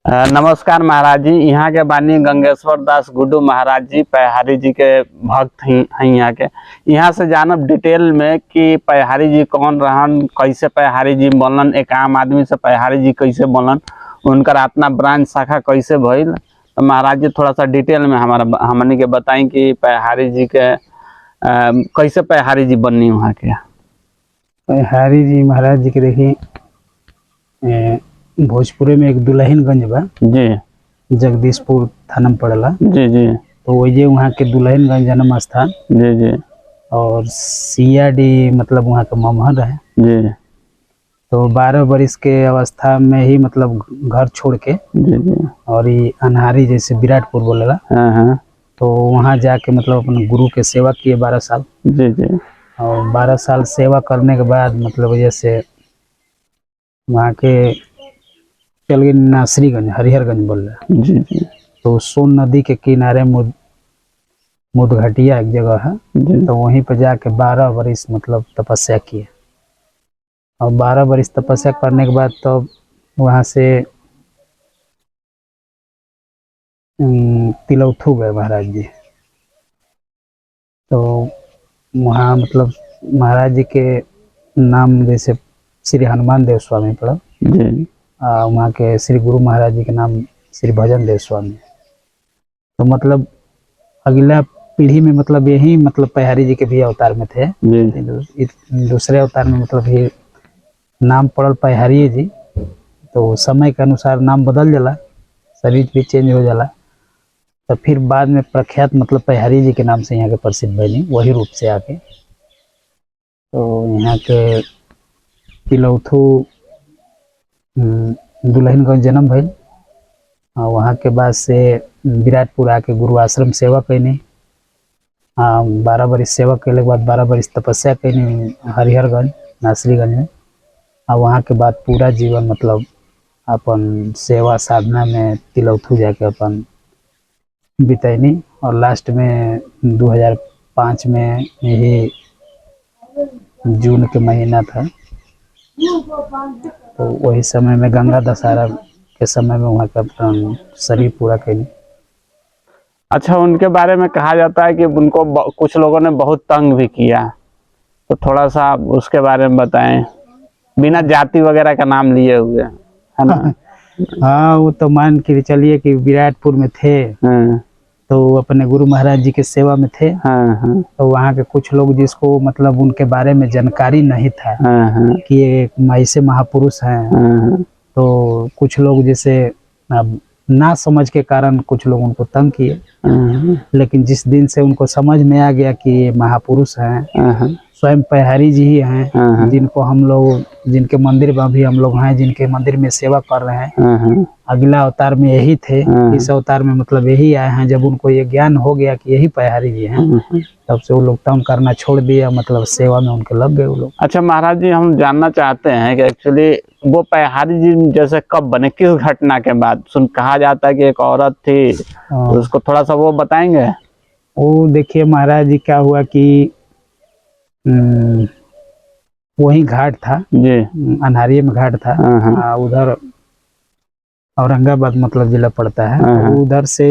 नमस्कार महाराज जी। यहाँ के बानी गंगेश्वर दास गुड्डू महाराज जी पैहारी जी के भक्त हैं। यहाँ के यहाँ से जानब डिटेल में कि पैहारी जी कौन रहन, कैसे पैहारी जी बनलन, एक आम आदमी से पैहारी जी कैसे बनलन, उनकर अपना ब्रांच शाखा कैसे भइल। तो महाराज जी थोड़ा सा डिटेल में हमनी के बताएं कि पैहारी जी के कैसे पैहारी जी बननी वहाँ के। पैहारी जी महाराज जी के देखिए भोजपुरे में एक दुल्हिनगंज बा जी, जगदीशपुर थाना में पड़ला। जी जी, तो वही वहाँ के दुल्हिनगंज जन्म स्थान। जी जी, और सियाडी मतलब वहाँ का ममहर है जी, तो 12 बरिस के अवस्था में ही मतलब घर छोड़ के जी जी, और ये अनहारी जैसे विराटपुर बोलेला, हाँ हाँ, तो वहाँ जाके मतलब अपने गुरु के सेवा किए 12 साल। जी जी, और 12 साल सेवा करने के बाद मतलब जैसे वहाँ के चल गए नासरीगंज, हरिहरगंज बोल रहे। जी जी, तो सोन नदी के किनारे मुदघटिया एक जगह है, तो वहीं पर जाके 12 बरिस मतलब तपस्या किए। और 12 बरिस तपस्या करने के बाद तो वहाँ से तिलौथू गए महाराज जी। तो वहाँ मतलब महाराज जी के नाम जैसे श्री हनुमान देव स्वामी पड़ा, वहाँ के श्री गुरु महाराज जी के नाम श्री भजन देव स्वामी। तो मतलब अगला पीढ़ी में मतलब यही मतलब पैहारी जी के भी अवतार में थे। दूसरे अवतार में मतलब ये नाम पड़ल पैहारी जी। तो समय के अनुसार नाम बदल जाला, शरीर भी चेंज हो जाला। तो फिर बाद में प्रख्यात मतलब पैहारी जी के नाम से यहाँ के प्रसिद्ध बनी वही रूप से आके। तो यहाँ के तिलौथू दुल्हिनगंज जन्म भइल। वहाँ के बाद से विराटपुर आके गुरु आश्रम सेवा कैनी। 12 बरिस सेवा कैले के बाद 12 बरिस तपस्या कैनी हरिहरगंज नासरीगंज में। और वहाँ के बाद पूरा जीवन मतलब अपन सेवा साधना में तिलौथू जाके अपन बितैनी। और लास्ट में 2005 में यही जून के महीना था, तो वही समय में गंगा दशहरा के समय में वहाँ का शरीर पूरा कैनी। अच्छा, उनके बारे में कहा जाता है कि उनको कुछ लोगों ने बहुत तंग भी किया, तो थोड़ा सा उसके बारे में बताएं, बिना जाति वगैरह का नाम लिए हुए, है ना। हाँ, वो तो मान के चलिए कि विराटपुर में थे, तो अपने गुरु महाराज जी के सेवा में थे। तो वहाँ के कुछ लोग जिसको मतलब उनके बारे में जानकारी नहीं था कि ये ऐसे महापुरुष हैं, तो कुछ लोग जैसे ना समझ के कारण कुछ लोग उनको तंग किए। लेकिन जिस दिन से उनको समझ में आ गया कि ये महापुरुष हैं, स्वयं पैहारी जी ही हैं, जिनको हम लोग, जिनके मंदिर में भी हम लोग हैं, जिनके मंदिर में सेवा कर रहे हैं, अगला अवतार में यही थे, इस अवतार में मतलब यही आए हैं। जब उनको ये ज्ञान हो गया कि यही पैहारी जी हैं, तब से वो लोग तंग करना छोड़ दिया, मतलब सेवा में उनके लग गए वो लोग। अच्छा महाराज जी, हम जानना चाहते हैं कि एक्चुअली वो पैहारी जी जैसे कब बने, किस घटना के बाद? कहा जाता है कि एक औरत थी, तो उसको थोड़ा सा वो बताएंगे। वो देखिए महाराज जी, क्या हुआ कि वही घाट था जी, अनहारिया में घाट था। उधर औरंगाबाद मतलब जिला पड़ता है। तो उधर से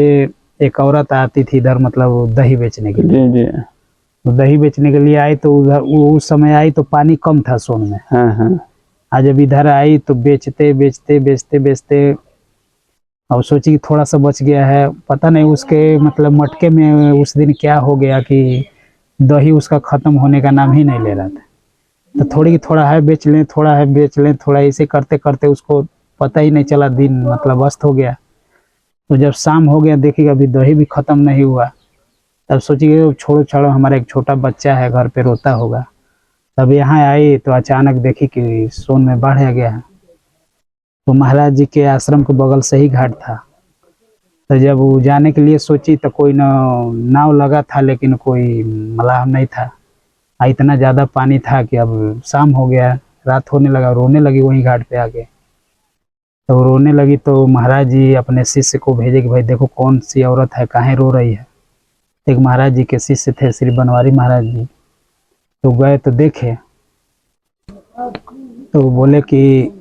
एक औरत आती थी इधर मतलब दही बेचने के लिए। जी। तो दही बेचने के लिए आई, तो उधर उस समय आई तो पानी कम था सोन में। आज जब इधर आई तो बेचते बेचते बेचते बेचते और सोची कि थोड़ा सा बच गया है, पता नहीं उसके मतलब मटके में उस दिन क्या हो गया कि दही उसका खत्म होने का नाम ही नहीं ले रहा था। तो थोड़ा है बेच लें, थोड़ा है बेच लें, थोड़ा ऐसे करते करते उसको पता ही नहीं चला, दिन मतलब अस्त हो गया। तो जब शाम हो गया, देखिए अभी दही भी खत्म नहीं हुआ। तब सोचिए छोड़ो छोड़ो, हमारा एक छोटा बच्चा है घर पे रोता होगा। तब यहाँ आई तो अचानक देखी कि सोन में बाढ़ आ गया है। तो महाराज जी के आश्रम के बगल से ही घाट था। तो जब वो जाने के लिए सोची तो कोई नाव लगा था, लेकिन कोई मलाह नहीं था। इतना ज़्यादा पानी था कि अब शाम हो गया, रात होने लगा, रोने लगी वहीं घाट पे आके। तो रोने लगी तो महाराज जी अपने शिष्य को भेजे कि भाई देखो कौन सी औरत है, काहे रो रही है। एक महाराज जी के शिष्य थे श्री बनवारी महाराज जी। तो गए तो देखे, तो बोले कि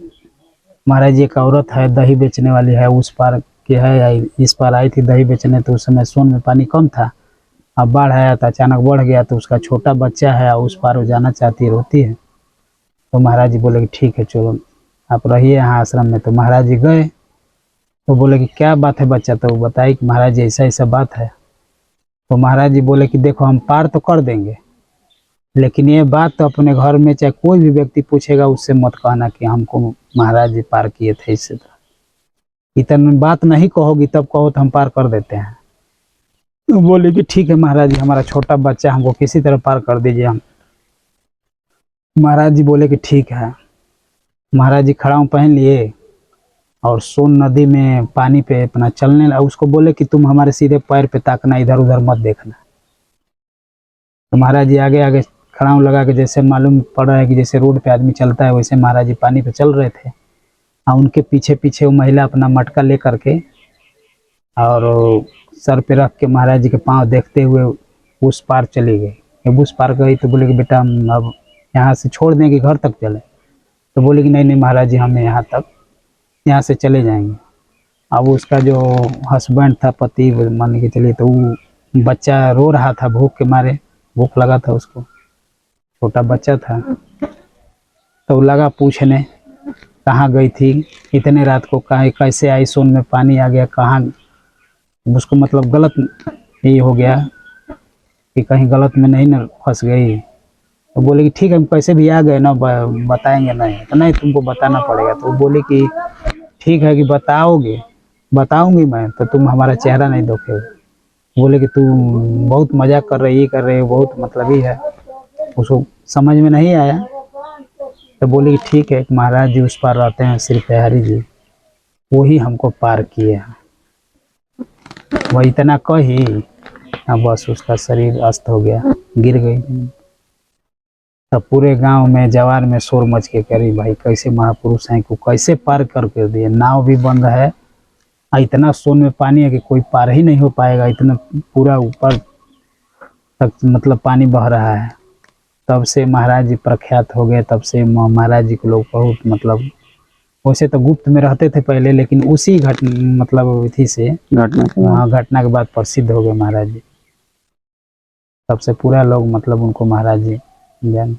महाराज जी एक औरत है दही बेचने वाली है, उस पार की है, इस पार आई थी दही बेचने, तो उस समय सोन में पानी कम था, अब बाढ़ आया तो अचानक बढ़ गया, तो उसका छोटा बच्चा है उस पार वो जाना चाहती है, रोती है। तो महाराज जी बोले कि ठीक है चलो आप रहिए यहाँ आश्रम में। तो महाराज जी गए, तो बोले कि क्या बात है बच्चा, तो वो बताई कि महाराज जी ऐसा ऐसा बात है। तो महाराज जी बोले कि देखो हम पार तो कर देंगे, लेकिन ये बात तो अपने घर में चाहे कोई भी व्यक्ति पूछेगा उससे मत कहना कि हमको महाराज जी पार किए थे इससे। इतना बात नहीं कहोगी तब कहो तो हम पार कर देते हैं। तो बोले कि ठीक है महाराज जी, हमारा छोटा बच्चा हमको किसी तरह पार कर दीजिए हम। महाराज जी बोले कि ठीक है। महाराज जी खड़ाऊँ पहन लिए और सोन नदी में पानी पे अपना चलने लगा। उसको बोले कि तुम हमारे सीधे पैर पे ताकना, इधर उधर मत देखना। तो महाराज जी आगे आगे खड़ाऊँ लगा के, जैसे मालूम पड़ रहा है कि जैसे रोड पे आदमी चलता है वैसे महाराज जी पानी पे चल रहे थे, और उनके पीछे पीछे वो महिला अपना मटका ले करके और सर पे रख के महाराज जी के पाँव देखते हुए उस पार चली गई। जब उस पार गई तो बोले कि बेटा हम अब यहाँ से छोड़ दें कि घर तक चले। तो बोले कि नहीं नहीं महाराज जी, हमें यहाँ से चले जाएंगे। अब उसका जो हस्बैंड था, पति मान के चलिए, तो वो बच्चा रो रहा था भूख के मारे, भूख लगा था उसको, छोटा बच्चा था। तो लगा पूछने कहाँ गई थी, इतने रात को कहाँ कैसे आई, सोन में पानी आ गया कहाँ। उसको मतलब गलत ये हो गया कि कहीं गलत में नहीं न फंस गई। तो बोले कि ठीक है हम कैसे भी आ गए ना, बताएंगे नहीं। तो नहीं तुमको बताना पड़ेगा। तो बोले कि ठीक है कि बताऊंगी मैं, तो तुम हमारा चेहरा नहीं देखोगे। बोले कि तुम बहुत मजाक कर रहे, ये कर रहे हो, बहुत मतलब ही है। उसको समझ में नहीं आया। तो बोले कि ठीक है, महाराज जी उस पार रहते हैं श्री बिहारी जी, वो ही हमको पार किए हैं। वह इतना कही बस उसका शरीर अस्त हो गया, गिर गई। तब पूरे गांव में जवार में शोर मच के करी भाई कैसे महापुरुष हैं को कैसे पार कर दिए। नाव भी बंद है, इतना सोन में पानी है कि कोई पार ही नहीं हो पाएगा, इतना पूरा ऊपर तक मतलब पानी बह रहा है। तब से महाराज जी प्रख्यात हो गए। तब से महाराज जी को लोग बहुत मतलब, वैसे तो गुप्त में रहते थे पहले, लेकिन उसी मतलब विधि से घटना के बाद प्रसिद्ध हो गए महाराज जी। तब से पूरा लोग मतलब उनको महाराज जी जान